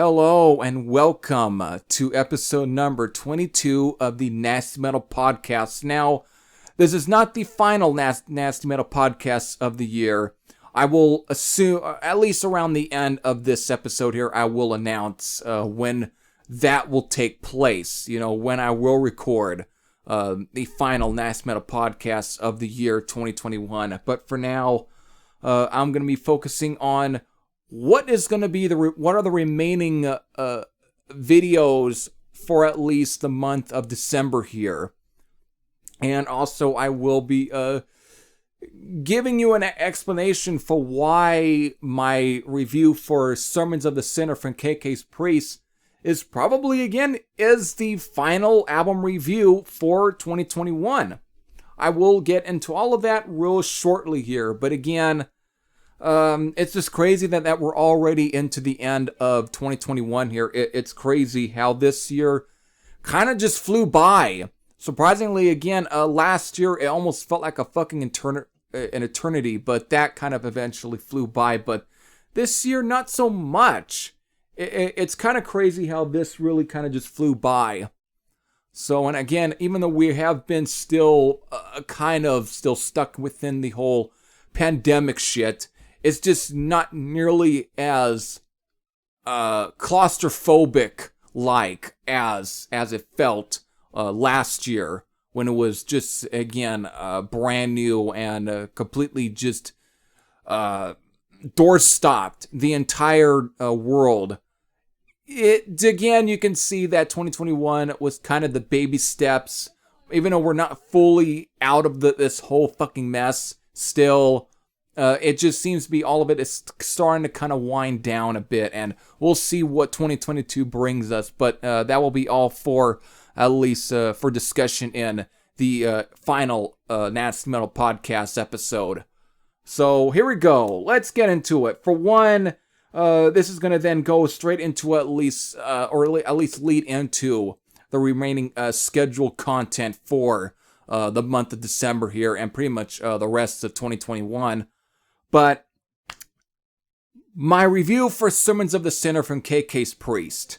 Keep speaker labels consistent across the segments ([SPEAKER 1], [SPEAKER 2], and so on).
[SPEAKER 1] hello, and welcome to episode number 22 of the Nasty Metal Podcast. Now, this is not the final Nasty Metal Podcast of the year. I will assume, at least around the end of this episode here, I will announce when that will take place. You know, when I will record the final Nasty Metal Podcast of the year 2021. But for now, I'm going to be focusing on what is going to be what are the remaining videos for at least the month of December here. And also I will be giving you an explanation for why my review for Sermons of the Sinner from KK's Priest is probably, again, is the final album review for 2021. I will get into all of that real shortly here, but again, it's just crazy that we're already into the end of 2021 here. It's crazy how this year kind of just flew by. Surprisingly, again, last year it almost felt like a fucking an eternity, but that kind of eventually flew by. But this year, not so much. It's kind of crazy how this really kind of just flew by. So, and again, even though we have been still kind of still stuck within the whole pandemic shit, it's just not nearly as claustrophobic like as it felt last year, when it was just, again, brand new and completely just doors stopped the entire world. Again, you can see that 2021 was kind of the baby steps, even though we're not fully out of this whole fucking mess still. It just seems to be all of it is starting to kind of wind down a bit, and we'll see what 2022 brings us. But that will be all for, at least for discussion in the final Nasty Metal Podcast episode. So here we go. Let's get into it. For one, this is going to then go straight into at least lead into the remaining scheduled content for the month of December here, and pretty much the rest of 2021. But my review for Sermons of the Sinner from KK's Priest.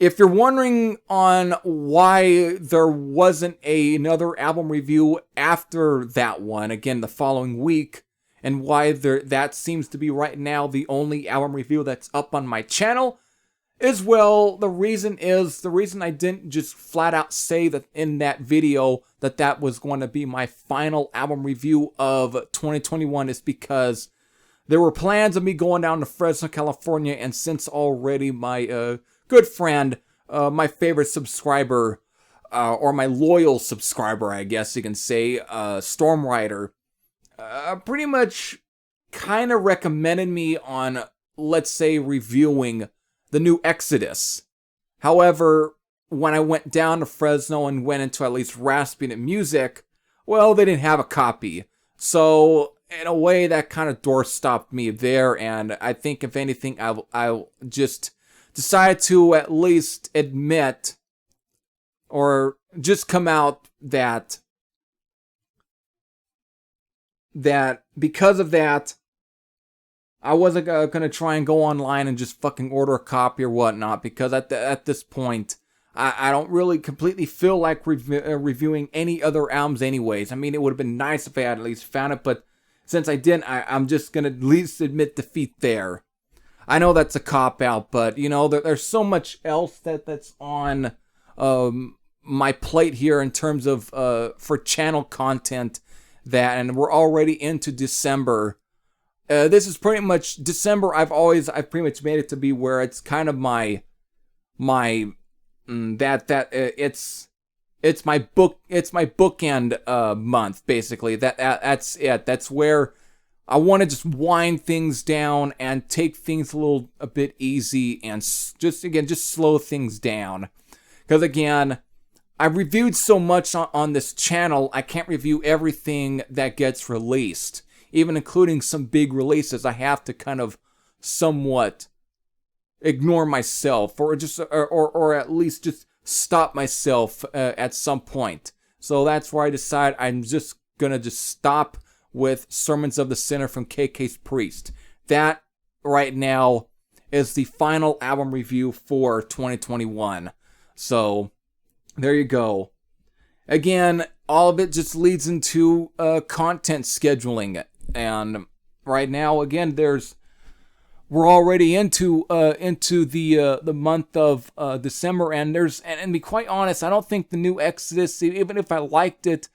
[SPEAKER 1] If you're wondering on why there wasn't another album review after that one, again, the following week, and why that seems to be right now the only album review that's up on my channel, is, well, the reason I didn't just flat out say that in that video that was going to be my final album review of 2021 is because there were plans of me going down to Fresno, California, and since already my good friend, my favorite subscriber, or my loyal subscriber, I guess you can say, Stormrider, pretty much kind of recommended me on, let's say, reviewing the new Exodus. However, when I went down to Fresno and went into at least Rasping It Music, well, they didn't have a copy. So, in a way, that kind of door stopped me there, and I think, if anything, I'll just decide to at least admit, or just come out that because of that, I wasn't going to try and go online and just fucking order a copy or whatnot, because at this point, I don't really completely feel like reviewing any other albums anyways. I mean, it would have been nice if I had at least found it, but since I didn't, I'm just going to at least admit defeat there. I know that's a cop-out, but, you know, there's so much else that's on my plate here in terms of for channel content, and we're already into December. This is pretty much December. I've pretty much made it to be where it's kind of it's my bookend month, basically. That's it. That's where I want to just wind things down and take things a bit easy and just slow things down. Because again, I've reviewed so much on this channel, I can't review everything that gets released. Even including some big releases, I have to kind of somewhat ignore myself, or at least just stop myself at some point. So that's where I decide I'm just gonna stop with Sermons of the Sinner from KK's Priest. That right now is the final album review for 2021. So, there you go. Again, all of it just leads into content scheduling. And right now, again, we're already into the month of December, and to be quite honest, I don't think the new Exodus, even if I liked it,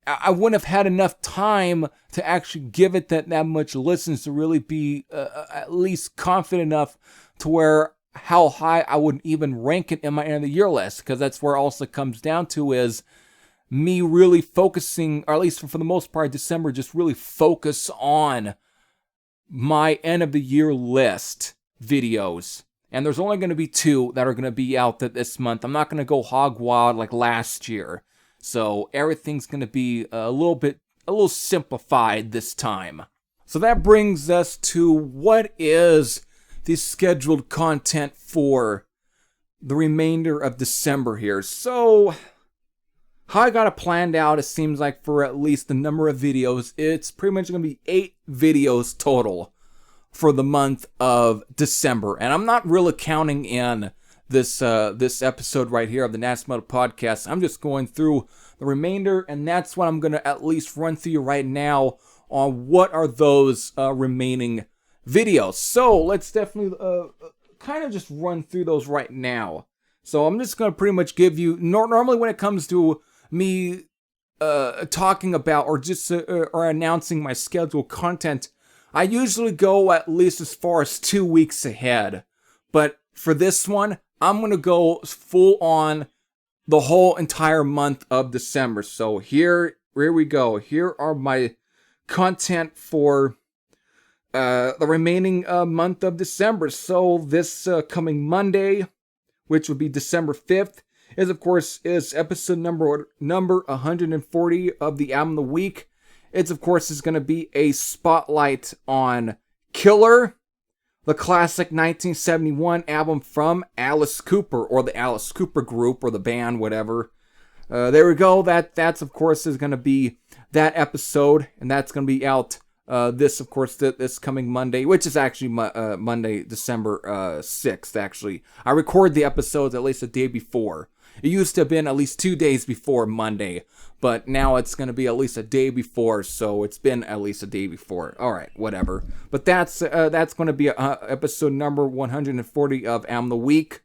[SPEAKER 1] I wouldn't have had enough time to actually give it that much listens to really be at least confident enough to where how high I would even rank it in my end of the year list, because that's where it also comes down to is me really focusing, or at least for the most part, December, just really focus on my end of the year list videos. And there's only going to be 2 that are going to be out this month. I'm not going to go hog wild like last year. So everything's going to be a little simplified this time. So that brings us to what is the scheduled content for the remainder of December here. So how I got it planned out, it seems like for at least the number of videos, it's pretty much going to be 8 videos total for the month of December. And I'm not really counting in this episode right here of the Nasty Metal Podcast. I'm just going through the remainder, and that's what I'm going to at least run through you right now on what are those remaining videos. So let's definitely kind of just run through those right now. So I'm just going to pretty much give you, normally when it comes to me talking about or just or announcing my scheduled content, I usually go at least as far as 2 weeks ahead. But for this one, I'm going to go full on the whole entire month of December. So here we go. Here are my content for the remaining month of December. So this coming Monday, which would be December 5th, is episode number 140 of the album of the week. It's of course is going to be a spotlight on Killer, the classic 1971 album from Alice Cooper, or the Alice Cooper Group, or the band, whatever. There we go. That's of course is going to be that episode, and that's going to be out this coming Monday, which is actually Monday, December 6th. Actually, I record the episodes at least a day before. It used to have been at least 2 days before Monday, but now it's going to be at least a day before, so it's been at least a day before. All right, whatever. But that's going to be episode number 140 of Am the Week.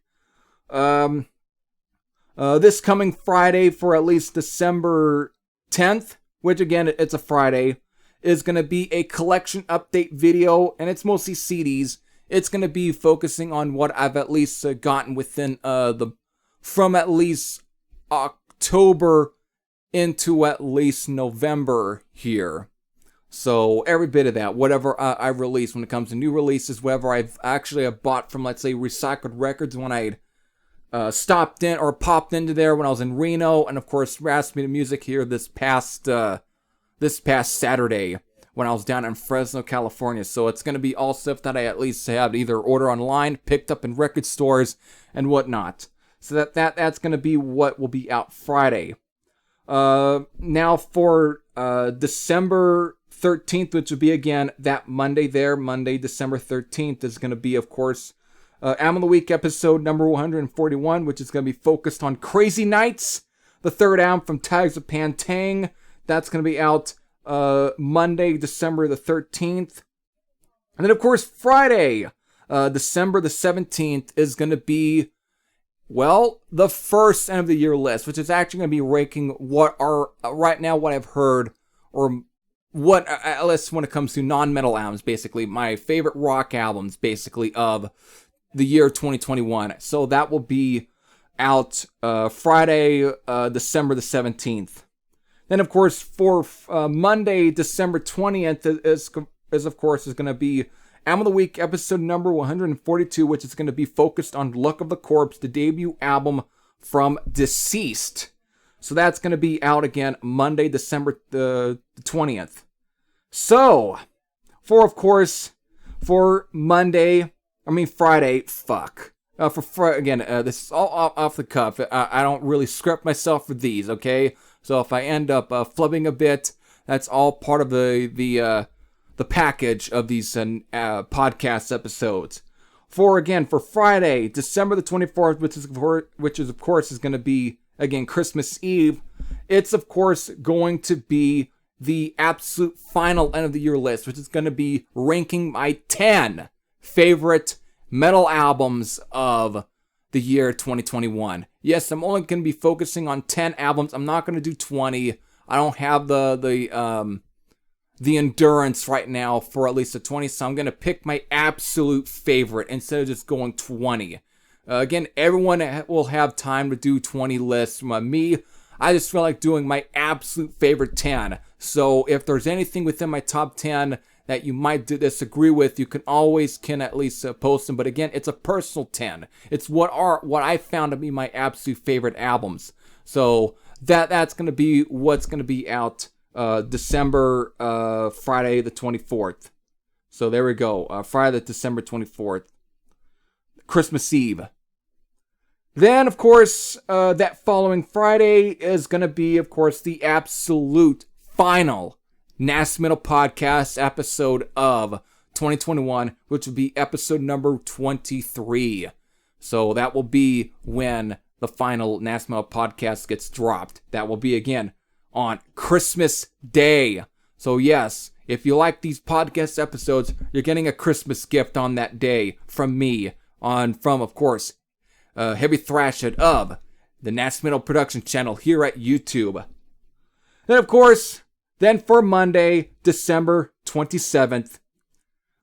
[SPEAKER 1] This coming Friday for at least December 10th, which again, it's a Friday, is going to be a collection update video, and it's mostly CDs. It's going to be focusing on what I've at least gotten within from at least October into at least November here. So every bit of that, whatever I release when it comes to new releases, whatever I've bought from, let's say, Recycled Records when I stopped in or popped into there when I was in Reno, and of course Raspberry Music here this past Saturday when I was down in Fresno, California. So it's going to be all stuff that I at least have either order online, picked up in record stores, and whatnot. So that's going to be what will be out Friday. Now for December 13th, which will be again that Monday there, Monday, December 13th, is going to be, of course, Album of the Week episode number 141, which is going to be focused on Crazy Nights, the third album from Tags of Pantang. That's going to be out Monday, December the 13th. And then, of course, Friday, December the 17th, is going to be, well, the first end of the year list, which is actually going to be ranking what are, right now, what I've heard, or what, at least when it comes to non-metal albums, basically, my favorite rock albums, basically, of the year 2021. So that will be out Friday, December the 17th. Then, of course, for Monday, December 20th, is of course, is going to be Album of the Week, episode number 142, which is going to be focused on Luck of the Corpse, the debut album from Deceased. So that's going to be out again Monday, December the 20th. So, for Friday, fuck. This is all off the cuff. I don't really script myself for these, okay? So if I end up flubbing a bit, that's all part of the package of these podcast episodes. for Friday, December the 24th, which is of course is going to be again Christmas Eve. It's of course going to be the absolute final end of the year list, which is going to be ranking my 10 favorite metal albums of the year 2021. Yes, I'm only going to be focusing on 10 albums. I'm not going to do 20. I don't have the endurance right now for at least a 20, so I'm going to pick my absolute favorite instead of just going 20. Again, everyone will have time to do 20 lists. Me, I just feel like doing my absolute favorite 10. So if there's anything within my top 10 that you might disagree with, you can at least post them. But again, it's a personal 10. It's what I found to be my absolute favorite albums. So that's going to be what's going to be out December Friday the 24th. So there we go. Friday the December 24th. Christmas Eve. Then, of course, that following Friday is going to be, of course, the absolute final Nasty Metal Podcast episode of 2021, which will be episode number 23. So that will be when the final Nasty Metal Podcast gets dropped. That will be, again, on Christmas Day. So yes, if you like these podcast episodes, you're getting a Christmas gift on that day from me, from, of course, Heavy Thrashhead of the NastyMetalProductions channel here at YouTube. And of course, then for Monday, December 27th,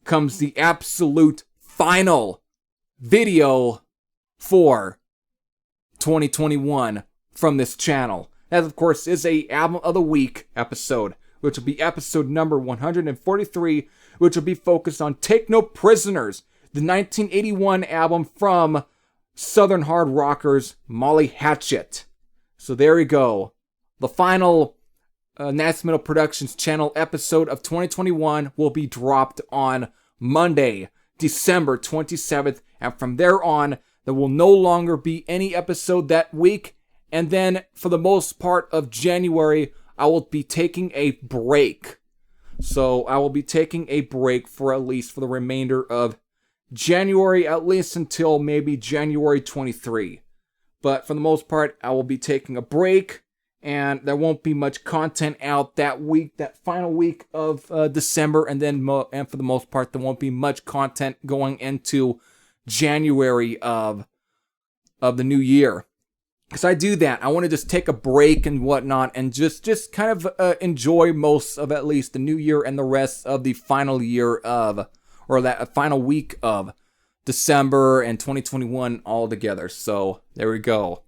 [SPEAKER 1] comes the absolute final video for 2021 from this channel. That, of course, is a Album of the Week episode, which will be episode number 143, which will be focused on Take No Prisoners, the 1981 album from Southern hard rockers Molly Hatchet. So there we go. The final Nasty Metal Productions channel episode of 2021 will be dropped on Monday, December 27th. And from there on, there will no longer be any episode that week. And then for the most part of January, I will be taking a break. So I will be taking a break for at least for the remainder of January, at least until maybe January 23. But for the most part, I will be taking a break, and there won't be much content out that week, that final week of December, and then and for the most part, there won't be much content going into January of the new year. Because I do that. I want to just take a break and whatnot, and just kind of enjoy most of at least the new year and the rest of the final year of, or that final week of December and 2021 all together. So there we go.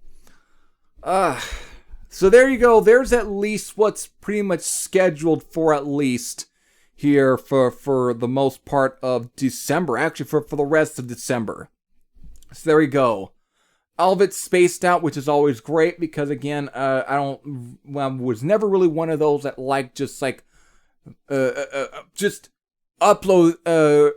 [SPEAKER 1] So there you go. There's at least what's pretty much scheduled for at least here for the most part of December. Actually, for the rest of December. So there we go. All of it's spaced out, which is always great because, again, I was never really one of those that just upload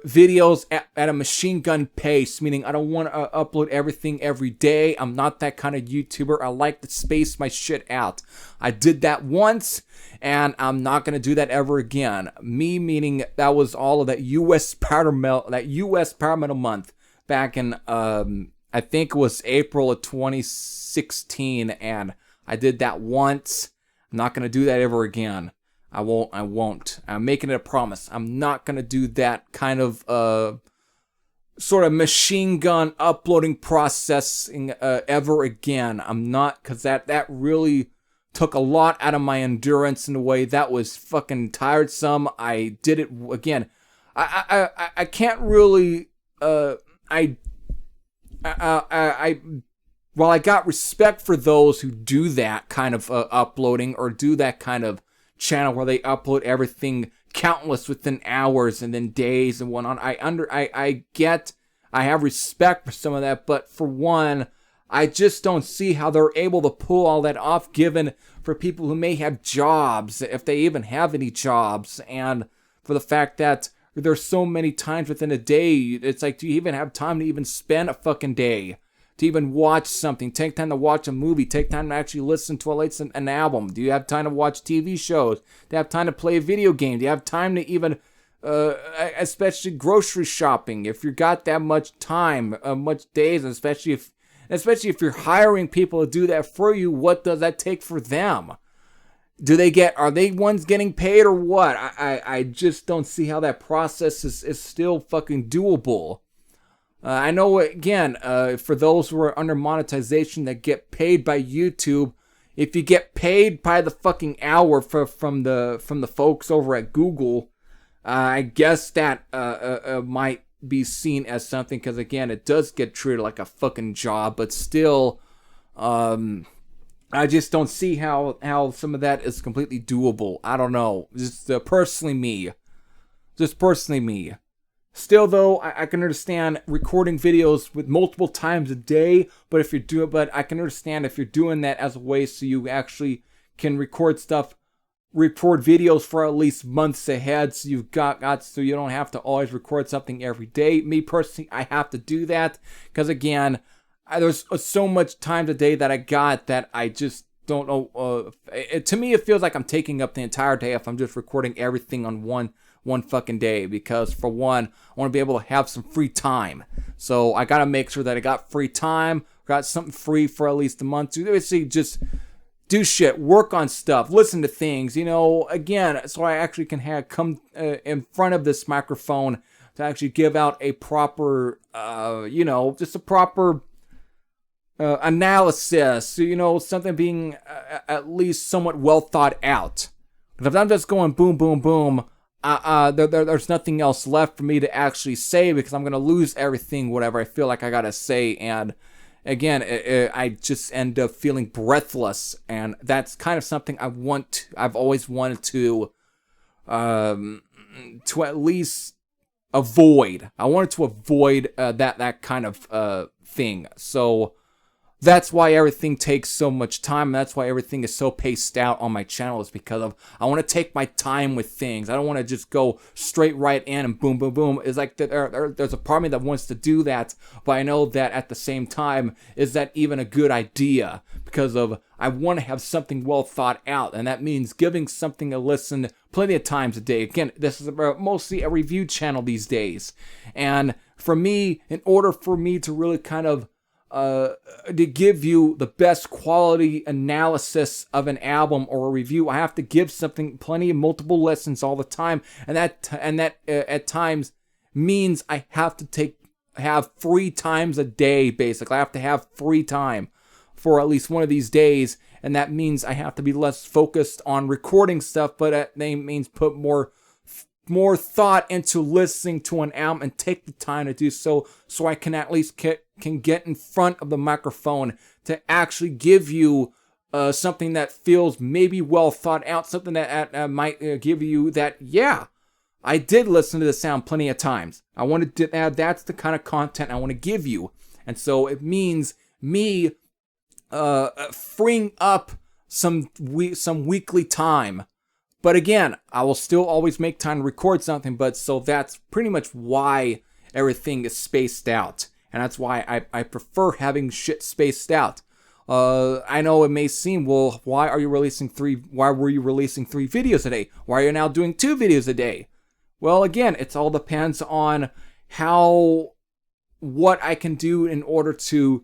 [SPEAKER 1] videos at a machine gun pace, meaning I don't want to upload everything every day. I'm not that kind of YouTuber. I like to space my shit out. I did that once, and I'm not going to do that ever again. Me meaning that was all of that U.S. powder metal month back in I think it was April of 2016, and I did that once. I'm not going to do that ever again. I won't. I'm making it a promise. I'm not going to do that kind of sort of machine gun uploading processing ever again. I'm not, because that really took a lot out of my endurance in a way that was fucking tiresome. I did it again. I can't really while I got respect for those who do that kind of uploading or do that kind of channel where they upload everything countless within hours and then days and whatnot, I have respect for some of that, but for one, I just don't see how they're able to pull all that off given for people who may have jobs, if they even have any jobs, and for the fact that there's so many times within a day, it's like, do you even have time to even spend a fucking day? To even watch something? Take time to watch a movie? Take time to actually listen to an album? Do you have time to watch TV shows? Do you have time to play a video game? Do you have time to even especially grocery shopping. If you got that much time, much days, and especially if you're hiring people to do that for you, what does that take for them? Are they ones getting paid or what? I just don't see how that process is still fucking doable. I know, again, for those who are under monetization that get paid by YouTube, if you get paid by the fucking hour from the folks over at Google, I guess that might be seen as something, because again, it does get treated like a fucking job, but still, I just don't see how some of that is completely doable. I don't know. Just personally me. Still, though, I can understand recording videos with multiple times a day. But I can understand if you're doing that as a way so you actually can record videos for at least months ahead. So you've so you don't have to always record something every day. Me personally, I have to do that because again, there's so much time today that I got that I just don't know. To me, it feels like I'm taking up the entire day if I'm just recording everything on one fucking day. Because for one, I want to be able to have some free time. So I got to make sure that I got free time, got something free for at least a month to basically just do shit, work on stuff, listen to things, again, so I actually can come in front of this microphone to actually give out a proper, just a proper analysis, something being at least somewhat well thought out. Because if I'm just going boom, boom, boom, there's nothing else left for me to actually say, because I'm going to lose everything, whatever I feel like I got to say. And again, I just end up feeling breathless. And that's kind of something I've always wanted to at least avoid. I wanted to avoid that kind of thing. So that's why everything takes so much time. And that's why everything is so paced out on my channel, is because I want to take my time with things. I don't want to just go straight right in and boom, boom, boom. It's like there's a part of me that wants to do that, but I know that at the same time, is that even a good idea? Because I want to have something well thought out, and that means giving something a listen plenty of times a day. Again, this is mostly a review channel these days, and for me, in order for me to really kind of to give you the best quality analysis of an album or a review, I have to give something plenty of multiple lessons all the time, and that at times means I have to have free times a day. Basically, I have to have free time for at least one of these days, and that means I have to be less focused on recording stuff, but that means put more thought into listening to an album and take the time to do so I can at least can get in front of the microphone to actually give you something that feels maybe well thought out, something that might give you that, yeah, I did listen to this sound plenty of times. I wanted to that's the kind of content I want to give you. And so it means me freeing up some weekly time. But again, I will still always make time to record something, but so that's pretty much why everything is spaced out. And that's why I prefer having shit spaced out. I know it may seem, well, why were you releasing 3 videos a day? Why are you now doing 2 videos a day? Well, again, it all depends on what I can do in order to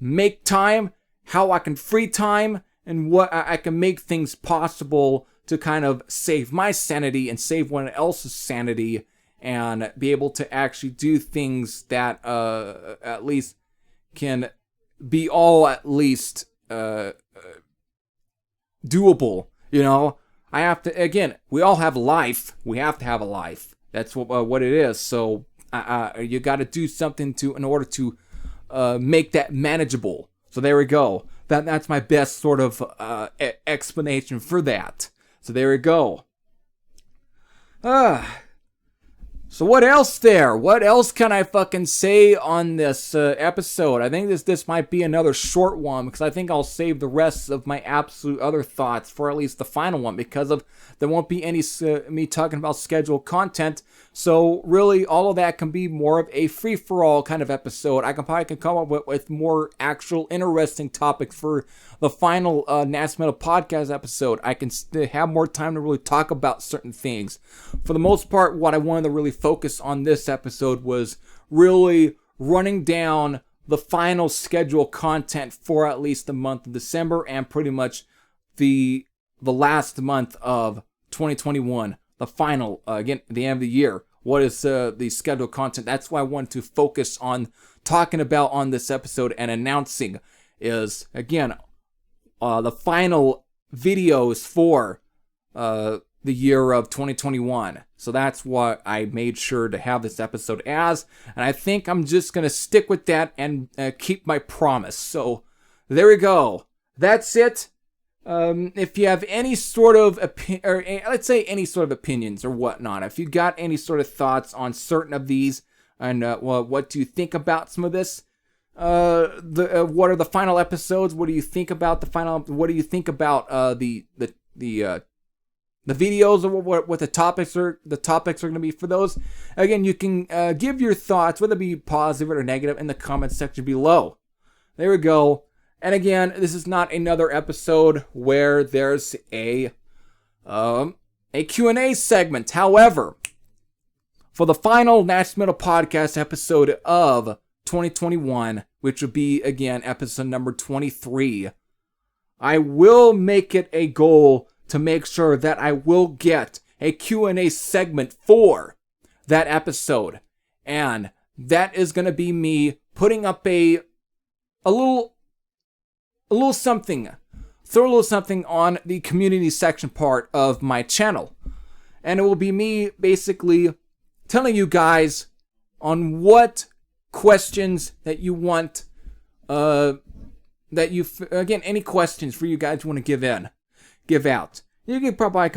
[SPEAKER 1] make time, how I can free time, and what I can make things possible to kind of save my sanity and save one else's sanity, and be able to actually do things that at least can be all at least doable. I have to, again, we all have life. We have to have a life. That's what it is. So you got to do something in order to make that manageable. So there we go. That's my best sort of explanation for that. So there we go. So what else there? What else can I fucking say on this episode? I think this might be another short one because I think I'll save the rest of my absolute other thoughts for at least the final one because of there won't be any me talking about scheduled content. So really all of that can be more of a free-for-all kind of episode. I can probably come up with more actual interesting topics for the final Nasty Metal podcast episode. I can have more time to really talk about certain things. For the most part, what I wanted to really focus on this episode was really running down the final schedule content for at least the month of December and pretty much the last month of 2021, the final, again, the end of the year. What is the scheduled content? That's why I wanted to focus on talking about on this episode and announcing is, again, the final videos for the year of 2021. So that's what I made sure to have this episode as. And I think I'm just going to stick with that and keep my promise. So there we go. That's it. If you have any sort of let's say any sort of opinions or whatnot, if you got any sort of thoughts on certain of these and what do you think about some of this? What are the final episodes? What do you think about the final? What do you think about the videos or what the topics are? The topics are going to be for those. Again, you can give your thoughts, whether it be positive or negative, in the comments section below. There we go. And again, this is not another episode where there's a Q&A segment. However, for the final Nasty Metal podcast episode of 2021, which will be, again, episode number 23, I will make it a goal to make sure that I will get a Q&A segment for that episode. And that is going to be me putting up a little something. Throw a little something on the community section part of my channel. And it will be me basically telling you guys on what questions that you want, again, any questions for you guys want to give out. You can probably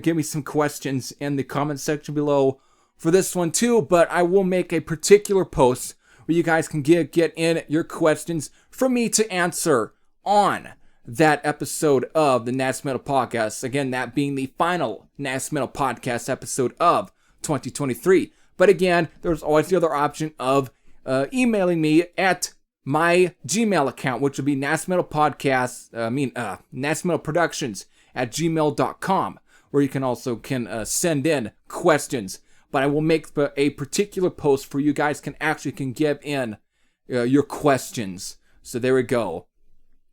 [SPEAKER 1] give me some questions in the comment section below for this one too, but I will make a particular post where you guys can get in your questions for me to answer on that episode of the Nasty Metal Podcast. Again, that being the final Nasty Metal Podcast episode of 2023. But again, there's always the other option of emailing me at my Gmail account, which will be NastyMetalProductions at gmail.com, where you can also send in questions. But I will make a particular post for you guys can give in your questions. So there we go.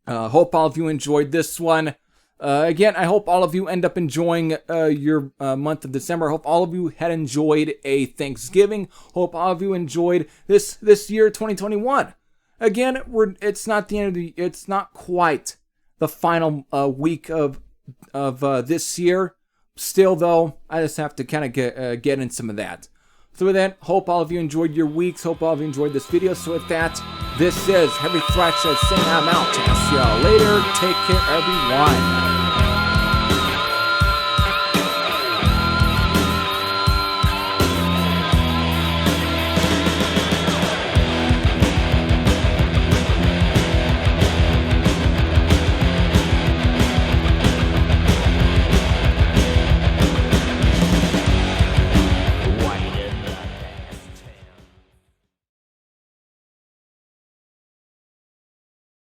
[SPEAKER 1] Hope all of you enjoyed this one. Again, I hope all of you end up enjoying your month of December. I hope all of you had enjoyed a Thanksgiving. Hope all of you enjoyed this year, 2021. Again, it's not the end of it's not quite the final week of this year. Still, though, I just have to kind of get in some of that. So with that, hope all of you enjoyed your weeks. Hope all of you enjoyed this video. So with that, this is Heavy Thrash saying I'm out. I'll see y'all later. Take care, everyone.